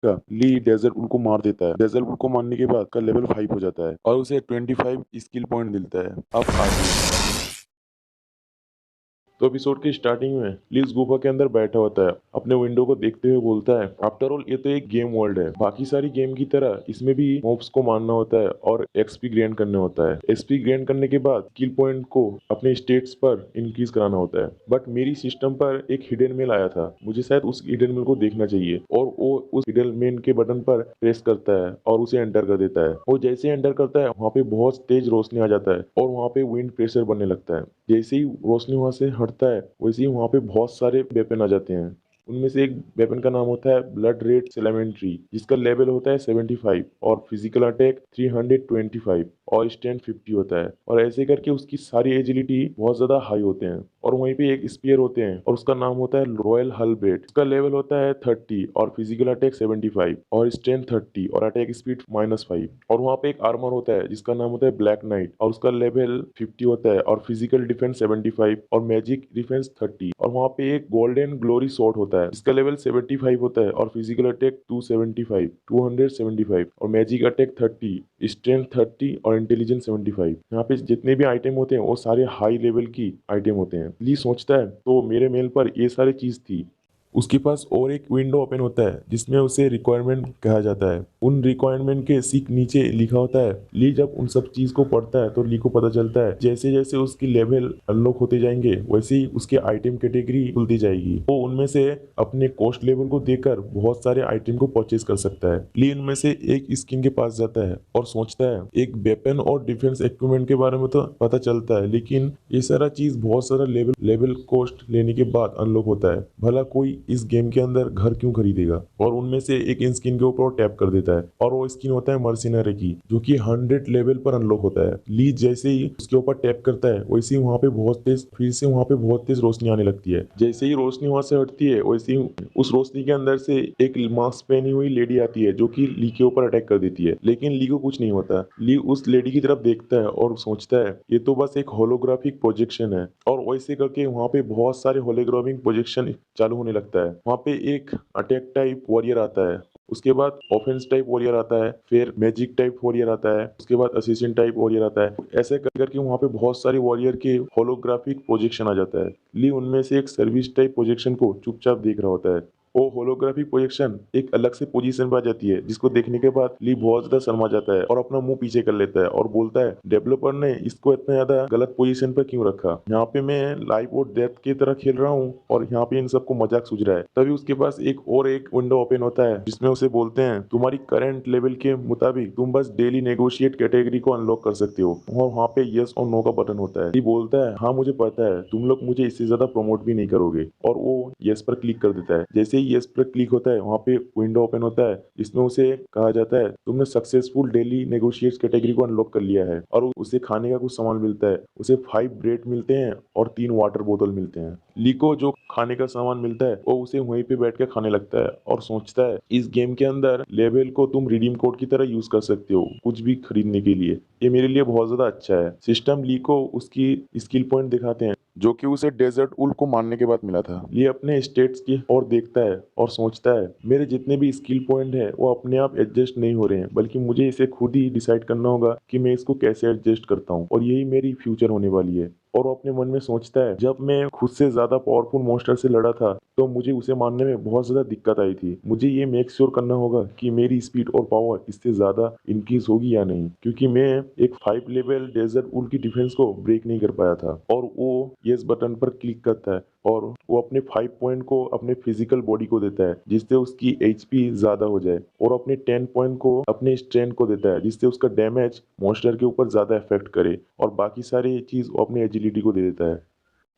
ली desert उल को मार देता है। डेजर्ट उल को मारने के बाद का लेवल 5 हो जाता है और उसे 25 स्किल पॉइंट मिलता है। अब आगे तो एपिसोड की स्टार्टिंग में ली उस गुफा के अंदर बैठा होता है, अपने विंडो को देखते हुए बोलता है, आफ्टर ऑल ये तो एक गेम वर्ल्ड है, बाकी सारी गेम की तरह इसमें भी मॉब्स को मारना होता है और एक्सपी ग्रेन करना होता है। एक्सपी ग्रेन करने के बाद स्किल पॉइंट को अपने स्टेट्स पर इंक्रीज कराना होता है। बट मेरी सिस्टम पर एक हिडन मेल आया था, मुझे शायद उस हिडन मेल को देखना चाहिए और वो उस हिडन मेल के बटन पर प्रेस करता है और उसे एंटर कर देता है। वो जैसे एंटर करता है वहाँ पे बहुत तेज रोशनी आ जाता है और वहाँ पे विंड प्रेशर बनने लगता है। जैसे ही रोशनी वहां से हटता है वैसे ही वहां पे बहुत सारे वेपन आ जाते हैं। उनमें से एक वेपन का नाम होता है ब्लड रेड सेलेमेंट्री, जिसका लेवल होता है 75 और फिजिकल अटैक 325 और स्ट्रेंथ 50 होता है। और ऐसे करके उसकी सारी एजिलिटी बहुत ज्यादा हाई होते हैं। और वहीं पे एक स्पीयर होते हैं और उसका नाम होता है रॉयल हलब्रेड। उसका लेवल होता है 30 और फिजिकल अटैक 75 और स्ट्रेंथ 30 और अटैक स्पीड -5। और वहाँ पे एक आर्मर होता है जिसका नाम होता है ब्लैक नाइट और उसका लेवल 50 होता है और फिजिकल डिफेंस 75 और मैजिक डिफेंस 30। और वहाँ पे एक गोल्डन ग्लोरी स्वॉर्ड होता है जिसका लेवल 75 होता है और फिजिकल अटैक 275 और मैजिक अटैक 30, स्ट्रेंथ 30 और इंटेलिजेंस 75। यहाँ पे जितने भी आइटम होते हैं वो सारे हाई लेवल की आइटम होते हैं। ली सोचता है तो मेरे मेल पर ये सारी चीज थी। उसके पास और एक विंडो ओपन होता है जिसमें उसे रिक्वायरमेंट कहा जाता है। उन रिक्वायरमेंट के सीक नीचे लिखा होता है। ली जब उन सब चीज को पढ़ता है तो ली को पता चलता है जैसे जैसे उसकी लेवल अनलॉक होते जाएंगे वैसे ही उसके आइटम कैटेगरी खुलती जाएगी। वो उनमें से अपने कॉस्ट लेवल को देखकर बहुत सारे आइटम को परचेज कर सकता है। ली उनमें से एक स्किन के पास जाता है और सोचता है एक वेपन और डिफेंस इक्विपमेंट के बारे में तो पता चलता है, लेकिन ये सारा चीज बहुत सारा लेवल लेवल कॉस्ट लेने के बाद अनलॉक होता है। भला कोई इस गेम के अंदर घर क्यों खरीदेगा। और उनमें से एक स्किन के ऊपर टैप कर देता है और वो स्किन होता है मर्सिनरी की, जो कि 100 लेवल पर अनलॉक होता है। ली जैसे ही उसके ऊपर टैप करता है वैसे ही वहाँ पे बहुत तेज फिर से वहाँ पे बहुत तेज रोशनी आने लगती है। जैसे ही रोशनी वहां से हटती है वैसे ही उस रोशनी के अंदर से एक मास्क पहनी हुई लेडी आती है जो कि ली के ऊपर अटैक कर देती है, लेकिन ली को कुछ नहीं होता। ली उस लेडी की तरफ देखता है और सोचता है ये तो बस एक होलोग्राफिक प्रोजेक्शन है। और वैसे करके वहाँ पे बहुत सारे होलोग्राफिक प्रोजेक्शन चालू होने लगता है। वहाँ पे एक अटैक टाइप वॉरियर आता है, उसके बाद ऑफेंस टाइप वॉरियर आता है, फिर मैजिक टाइप वॉरियर आता है, उसके बाद असिस्टेंट टाइप वॉरियर आता है। ऐसे करके वहाँ पे बहुत सारे वॉरियर के होलोग्राफिक प्रोजेक्शन आ जाता है। ली उनमें से एक सर्विस टाइप प्रोजेक्शन को चुपचाप देख रहा होता है। वो होलोग्राफिक प्रोजेक्शन एक अलग से पोजीशन पर आ जाती है जिसको देखने के बाद ली बहुत ज्यादा शर्मा जाता है और अपना मुंह पीछे कर लेता है और बोलता है डेवलपर ने इसको इतना ज्यादा गलत पोजीशन पर क्यों रखा। यहाँ पे मैं लाइफ और डेथ की तरह खेल रहा हूँ और यहाँ पे इन सबको मजाक सूझ रहा है। तभी उसके पास एक विंडो ओपन होता है जिसमें उसे बोलते हैं तुम्हारी करंट लेवल के मुताबिक तुम बस डेली नेगोशिएट कैटेगरी को अनलॉक कर सकते हो। और वहाँ पे यस और नो का बटन होता है। ये बोलता है हाँ मुझे पता है तुम लोग मुझे इससे ज्यादा प्रमोट भी नहीं करोगे, और वो यस पर क्लिक कर देता है। जैसे ही यस पर क्लिक होता है वहाँ पे विंडो ओपन होता है जिसमें उसे कहा जाता है तुमने सक्सेसफुल डेली नेगोशिएट कैटेगरी को अनलॉक कर लिया है। और उसे खाने का कुछ सामान मिलता है, उसे 5 ब्रेड मिलते हैं और 3 वाटर बोतल मिलते हैं। ली को जो खाने का सामान मिलता है वो उसे वहीं पे बैठ के खाने लगता है और सोचता है इस गेम के अंदर लेवल को तुम रिडीम कोड की तरह यूज कर सकते हो कुछ भी खरीदने के लिए। ये मेरे लिए बहुत ज्यादा अच्छा है। सिस्टम ली को उसकी स्किल पॉइंट दिखाते हैं जो कि उसे डेजर्ट उल को मारने के बाद मिला था। ये अपने स्टेट्स की ओर देखता है और सोचता है मेरे जितने भी स्किल पॉइंट है वो अपने आप एडजस्ट नहीं हो रहे हैं, बल्कि मुझे इसे खुद ही डिसाइड करना होगा कि मैं इसको कैसे एडजस्ट करता हूँ, और यही मेरी फ्यूचर होने वाली है। और वो अपने मन में सोचता है जब मैं खुद से ज्यादा पावरफुल मॉन्स्टर से लड़ा था तो मुझे उसे मारने में बहुत ज्यादा दिक्कत आई थी। मुझे ये मेक श्योर करना होगा कि मेरी स्पीड और पावर इससे ज्यादा इंक्रीज होगी या नहीं, क्योंकि मैं एक 5 लेवल डेजर्ट वुल की डिफेंस को ब्रेक नहीं कर पाया था। और वो यस बटन पर क्लिक करता है और वो अपने 5 पॉइंट को अपने फिजिकल बॉडी को देता है जिससे उसकी एचपी ज्यादा हो जाए, और अपने 10 पॉइंट को अपने स्ट्रेंथ को देता है जिससे उसका डैमेज मॉन्स्टर के ऊपर ज्यादा इफेक्ट करे, और बाकी सारी चीज वो अपने एजिलिटी को दे देता है।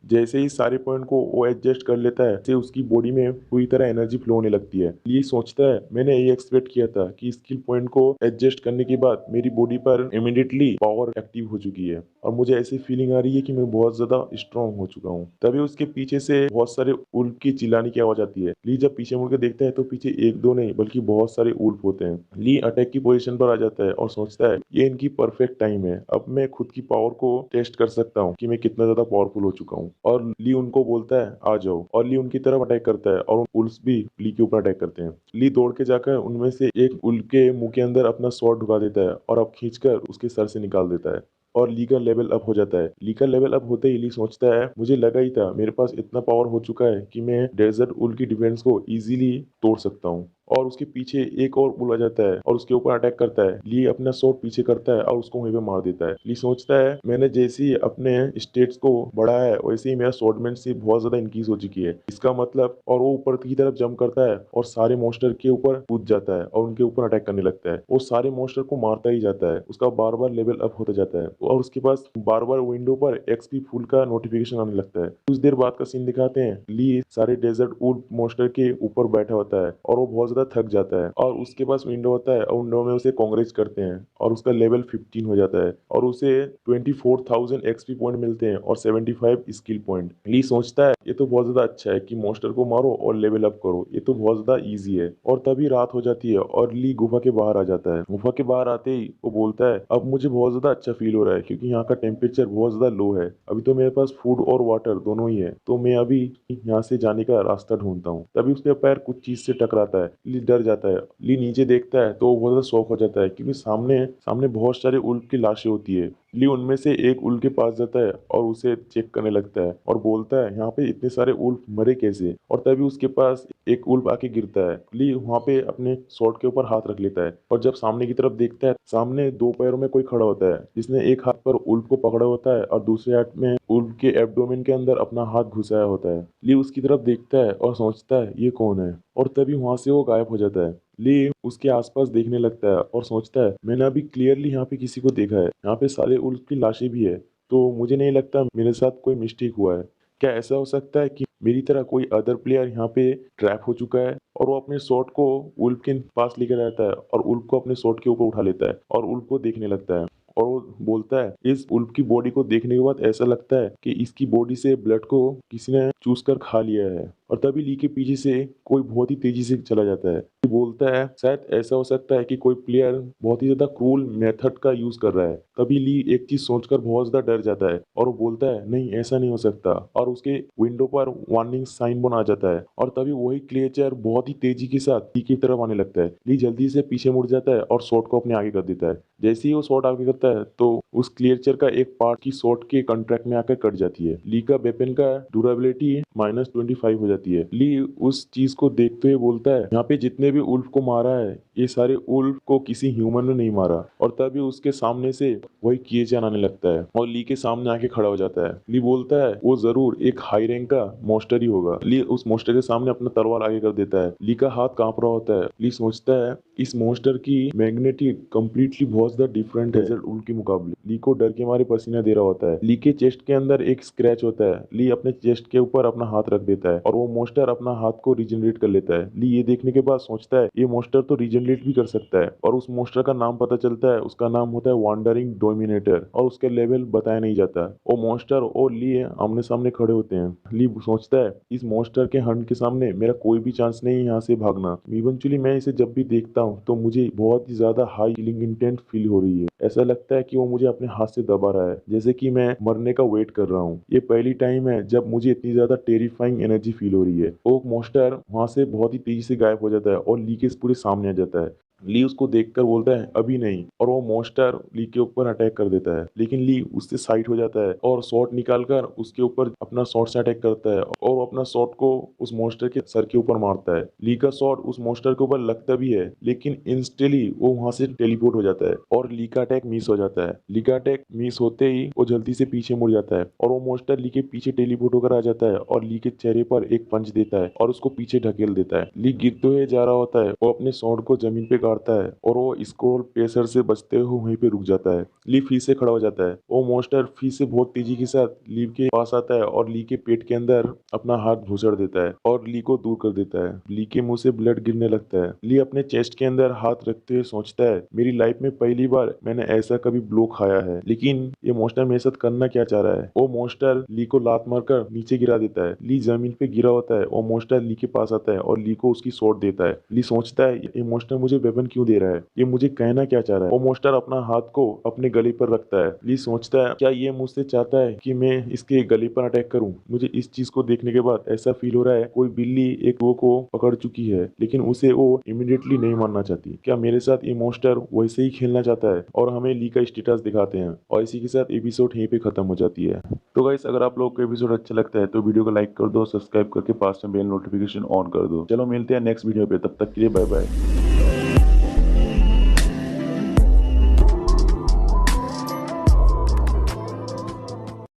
जैसे ही सारे पॉइंट को वो एडजस्ट कर लेता है से उसकी बॉडी में पूरी तरह एनर्जी फ्लो होने लगती है। ये सोचता है मैंने ये एक्सपेक्ट किया था कि स्किल पॉइंट को एडजस्ट करने के बाद मेरी बॉडी पर इमीडिएटली पावर एक्टिव हो चुकी है और मुझे ऐसी फीलिंग आ रही है कि मैं बहुत ज्यादा स्ट्रांग हो चुका हूँ। तभी उसके पीछे से बहुत सारे उल्फ की चिल्लाने की आवाज आती है। ली जब पीछे मुड़ के देखता है तो पीछे एक दो नहीं बल्कि बहुत सारे उल्फ होते हैं। ली अटैक की पोजीशन पर आ जाता है और सोचता है ये इनकी परफेक्ट टाइम है, अब मैं खुद की पावर को टेस्ट कर सकता हूँ कि मैं कितना ज्यादा पावरफुल हो चुका हूँ। और ली उनको बोलता है आ जाओ, और ली उनकी तरफ अटैक करता है और उल्स भी ली के ऊपर अटैक करते हैं। ली दौड़ के जाकर उनमें से एक उल्फ के मुंह के अंदर अपना स्वॉर्ड ढुका देता है और अब खींचकर उसके सर से निकाल देता है और ली का लेवल अप हो जाता है। ली का लेवल अप होते ही ली सोचता है मुझे लगा ही था मेरे पास इतना पावर हो चुका है कि मैं डेजर्ट उल की डिफेंस को इजीली तोड़ सकता हूँ। और उसके पीछे एक और उल आ जाता है और उसके ऊपर अटैक करता है। ली अपना स्वॉर्ड पीछे करता है और उसको वहीं पे मार देता है। ली सोचता है मैंने जैसे ही अपने स्टेट्स को बढ़ाया है वैसे ही मेरा स्वॉर्डमैनशिप बहुत ज्यादा इंक्रीज हो चुकी है, इसका मतलब, और वो ऊपर की तरफ जंप करता है और सारे मॉन्स्टर के ऊपर कूद जाता है और उनके ऊपर अटैक करने लगता है। वो सारे मॉन्स्टर को मारता ही जाता है, उसका बार बार लेवल अप होता जाता है और उसके पास बार बार विंडो पर एक्सपी फुल का नोटिफिकेशन आने लगता है। कुछ देर बाद का सीन दिखाते हैं, ली सारे डेजर्ट वुल्फ मॉन्स्टर के ऊपर बैठा होता है और वो बहुत ज्यादा थक जाता है और उसके पास विंडो होता है और विंडो में उसे कांग्रेस करते हैं और उसका लेवल 15 हो जाता है और उसे 24,000 एक्सपी पॉइंट मिलते हैं और 75 स्किल पॉइंट। ली सोचता है ये तो बहुत ज्यादा अच्छा है कि मॉन्स्टर को मारो और लेवल अप करो, ये तो बहुत ज्यादा इजी है। और तभी रात हो जाती है और ली गुफा के बाहर आ जाता है। गुफा के बाहर आते ही वो बोलता है अब मुझे बहुत ज्यादा अच्छा फील हो रहा है क्योंकि यहाँ का टेम्परेचर बहुत ज्यादा लो है। अभी तो मेरे पास फूड और वाटर दोनों ही है, तो मैं अभी यहाँ से जाने का रास्ता ढूंढता हूँ। तभी उसके पैर कुछ चीज से टकराता है। ली डर जाता है। ली नीचे देखता है तो वो बहुत ज्यादा शॉक हो जाता है क्योंकि सामने सामने बहुत सारे उल्फ की लाशें होती है। ली उनमें से एक उल्फ के पास जाता है और उसे चेक करने लगता है और बोलता है यहाँ पे इतने सारे उल्फ मरे कैसे। और तभी उसके पास एक उल्फ आके गिरता है। ली वहाँ पे अपने स्वॉर्ड के ऊपर हाथ रख लेता है और जब सामने की तरफ देखता है सामने दो पैरों में कोई खड़ा होता है जिसने एक हाथ पर उल्फ को पकड़ा होता है और दूसरे हाथ में उल्फ के एब्डोमेन के अंदर अपना हाथ घुसाया होता है। ली उसकी तरफ देखता है और सोचता है ये कौन है, और तभी वहां से वो गायब हो जाता है। ली उसके आसपास देखने लगता है और सोचता है मैंने अभी क्लियरली यहाँ पे किसी को देखा है, यहाँ पे सारे उल्फ की लाशें भी है, तो मुझे नहीं लगता मेरे साथ कोई मिस्टेक हुआ है। क्या ऐसा हो सकता है कि मेरी तरह कोई अदर प्लेयर यहाँ पे ट्रैप हो चुका है। और वो अपने शॉट को उल्फ के पास लेकर जाता है और उल्फ को अपने शॉट के ऊपर उठा लेता है और उल्फ को देखने लगता है और वो बोलता है इस उल्फ की बॉडी को देखने के बाद ऐसा लगता है कि इसकी बॉडी से ब्लड को किसी ने चूस कर खा लिया है। और तभी ली के पीछे से कोई बहुत ही तेजी से चला जाता है। ली बोलता है शायद ऐसा हो सकता है कि कोई प्लेयर बहुत ही ज्यादा क्रूल मेथड का यूज कर रहा है। तभी ली एक चीज सोचकर बहुत ज्यादा डर जाता है और वो बोलता है नहीं ऐसा नहीं हो सकता, और उसके विंडो पर वार्निंग साइन बना जाता है और तभी वही क्रिएचर बहुत ही तेजी के साथ ली की तरफ आने लगता है। ली जल्दी से पीछे मुड़ जाता है और शॉट को अपने आगे कर देता है। जैसे ही वो शॉट आगे करता है तो उस क्रिएचर का एक पार्ट की शॉट के कॉन्ट्रैक्ट में आकर कट जाती है। ली का वेपन का ड्यूरेबिलिटी -25 हो जाती है। ली उस चीज को देखते हुए बोलता है यहाँ पे जितने भी उल्फ को मारा है ये सारे उल्फ को किसी ह्यूमन ने नहीं मारा। और तभी उसके सामने से वही किएचान आने लगता है और ली के सामने आके खड़ा हो जाता है। ली बोलता है वो जरूर एक हाई रैंक का मॉन्स्टर ही होगा। ली उस मॉन्स्टर के सामने अपना तलवार आगे कर देता है। ली का हाथ कांप रहा होता है। ली सोचता है इस मॉन्स्टर की मैग्नेटिक कंप्लीटली बहुत ज्यादा डिफरेंट है डेजर्ट उल्फ के मुकाबले। ली को डर के मारे पसीना दे रहा होता है। ली के चेस्ट के अंदर एक स्क्रैच होता है। ली अपने चेस्ट के ऊपर अपना हाथ रख देता है और वो मॉन्स्टर अपना हाथ को रीजनरेट कर लेता है। ली ये देखने के बाद सोचता है ये मॉन्स्टर तो रीजनरेट भी कर सकता है और उस मॉन्स्टर का नाम पता चलता है, उसका नाम होता है वांडरिंग डोमिनेटर और उसका लेवल बताया नहीं जाता। वो मॉन्स्टर और ली आमने सामने खड़े होते हैं। ली सोचता है इस मॉन्स्टर के हंट के सामने मेरा कोई भी चांस नहीं है यहाँ से भागना। इवेंचुअली मैं इसे जब भी देखता हूँ तो मुझे बहुत ही ज्यादा हाई फीलिंग इंटेंट फील हो रही है। ऐसा लगता है कि वो मुझे अपने हाथ से दबा रहा है जैसे कि मैं मरने का वेट कर रहा हूँ। ये पहली टाइम है जब मुझे इतनी ज्यादा टेरिफाइंग एनर्जी फील हो रही है। वो मॉन्स्टर वहां से बहुत ही तेजी से गायब हो जाता है और ली के पूरे सामने आ जाता है। ली उसको देखकर बोलता है अभी नहीं, और वो मॉन्स्टर ली के ऊपर अटैक कर देता है। लेकिन ली उससे साइड हो जाता है और शॉट निकालकर उसके ऊपर अपना शॉट से अटैक करता है और वो अपना शॉट को उस मॉन्स्टर के सर के ऊपर मारता है। ली का शॉट उस मॉन्स्टर के ऊपर लगता भी है लेकिन इंस्टेंटली वो वहां से टेलीपोर्ट हो जाता है और ली का अटैक मिस हो जाता है। ली का अटैक मिस होते ही वो जल्दी से पीछे मुड़ जाता है और वो मॉन्स्टर ली के पीछे टेलीपोर्ट होकर आ जाता है और ली के चेहरे पर एक पंच देता है और उसको पीछे ढकेल देता है। ली गिरते हुए जा रहा होता है, वो अपने शॉट को जमीन पे गाड़ता है और वो स्क्रॉल प्रेशर से बचते हुए वहीं पे रुक जाता है। ली फिर से खड़ा हो जाता है। वो मॉन्स्टर फिर से बहुत तेजी के साथ ली के पास आता है और ली के पेट के अंदर अपना हाथ घुसड़ देता है और ली को दूर कर देता है। ली के मुंह से ब्लड गिरने लगता है। ली अपने चेस्ट के अंदर हाथ रखते हुए सोचता है मेरी लाइफ में पहली बार मैंने ऐसा कभी ब्लो खाया है, लेकिन ये मॉन्स्टर मेरे साथ करना क्या चाह रहा है। वो मॉन्स्टर ली को लात मारकर नीचे गिरा देता है। ली जमीन पे गिरा होता है। वो मॉन्स्टर ली के पास आता है और ली को उसकी शॉट देता है। ली सोचता है ये मॉन्स्टर मुझे वेपन वेपन क्यों दे रहा है, ये मुझे कहना क्या चाह रहा है। वो मॉन्स्टर अपना हाथ को अपने गले पर रखता है। ली सोचता है क्या ये मुझसे चाहता है कि मैं इसके गले पर अटैक करूं। मुझे इस चीज को देखने के बाद ऐसा फील हो रहा है कोई बिल्ली एक वो को पकड़ चुकी है, लेकिन उसे वो इमीडिएटली नहीं मारना चाहती। क्या मेरे साथ ये मॉन्स्टर वैसे ही खेलना चाहता है। और हमें ली का स्टेटस दिखाते हैं और इसी के साथ एपिसोड यहीं पे खत्म हो जाती है। तो गाइस अगर आप लोग को एपिसोड अच्छा लगता है तो वीडियो को लाइक कर दो, सब्सक्राइब करके पास में बेल नोटिफिकेशन ऑन कर दो। चलो मिलते हैं नेक्स्ट वीडियो पे, तब तक के लिए बाय बाय।